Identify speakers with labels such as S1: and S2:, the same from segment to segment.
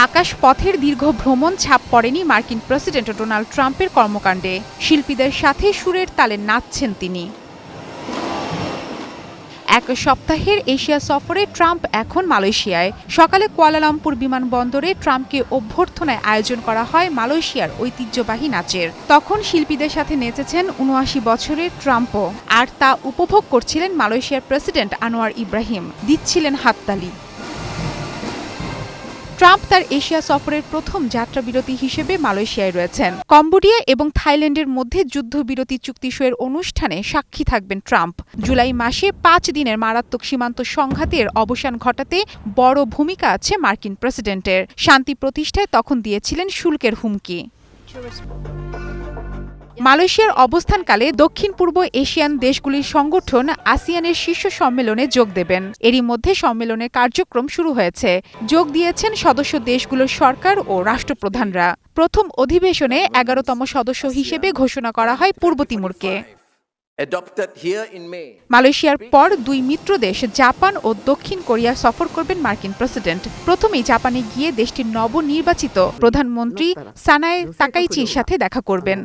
S1: আকাশপথের দীর্ঘ ভ্রমণ ছাপ পড়েনি মার্কিন প্রেসিডেন্ট ডোনাল্ড ট্রাম্পের কর্মকাণ্ডে। শিল্পীদের সাথে সুরের তালে নাচছেন তিনি। এক সপ্তাহের এশিয়া সফরে ট্রাম্প এখন মালয়েশিয়ায়। সকালে কুয়ালালামপুর বিমানবন্দরে ট্রাম্পকে অভ্যর্থনায় আয়োজন করা হয় মালয়েশিয়ার ঐতিহ্যবাহী নাচের। তখন শিল্পীদের সাথে নেচেছেন ৭৯ বছরের ট্রাম্পও, আর তা উপভোগ করছিলেন মালয়েশিয়ার প্রেসিডেন্ট আনোয়ার ইব্রাহিম, দিচ্ছিলেন হাততালি। ট্রাম্প তার এশিয়া সফরের প্রথম যাত্রাবিরতি হিসেবে মালয়েশিয়ায় রয়েছেন। কম্বোডিয়া এবং থাইল্যান্ডের মধ্যে যুদ্ধবিরতি চুক্তি সইয়ের অনুষ্ঠানে সাক্ষী থাকবেন ট্রাম্প। জুলাই মাসে ৫ দিনের মারাত্মক সীমান্ত সংঘাতের অবসান ঘটাতে বড় ভূমিকা আছে মার্কিন প্রেসিডেন্টের। শান্তি প্রতিষ্ঠায় তখন দিয়েছিলেন শুল্কের হুমকি। মালয়েশিয়ার অবস্থানকালে দক্ষিণ পূর্ব এশিয়ান দেশগুলির সংগঠন আসিয়ানের শীর্ষ সম্মেলনে যোগ দেবেন। এরই মধ্যে সম্মেলনের কার্যক্রম শুরু হয়েছে। যোগ দিয়েছেন সদস্য দেশগুলোর সরকার ও রাষ্ট্রপ্রধানরা। প্রথম অধিবেশনে ১১তম সদস্য হিসেবে ঘোষণা করা হয় পূর্ব তিমুরকে। মালয়েশিয়ার পর দুই মিত্র দেশ জাপান ও দক্ষিণ কোরিয়া সফর করবেন মার্কিন প্রেসিডেন্ট। প্রথমেই জাপানে গিয়ে দেশটির নবনির্বাচিত প্রধানমন্ত্রী সানায়ে তাকাইচির সাথে দেখা করবেন।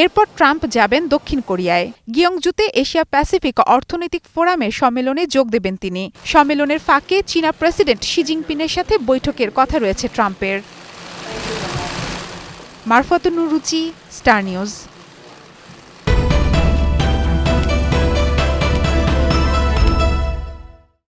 S1: এরপর ট্রাম্প যাবেন দক্ষিণ কোরিয়ায়। গিয়ংজুতে এশিয়া প্যাসিফিক অর্থনৈতিক ফোরামের সম্মেলনে যোগ দেবেন তিনি। সম্মেলনের ফাঁকে চীনা প্রেসিডেন্ট শি জিনপিংয়ের সাথে বৈঠকের কথা রয়েছে ট্রাম্পের। মারফতুন রুচি, স্টার নিউজ।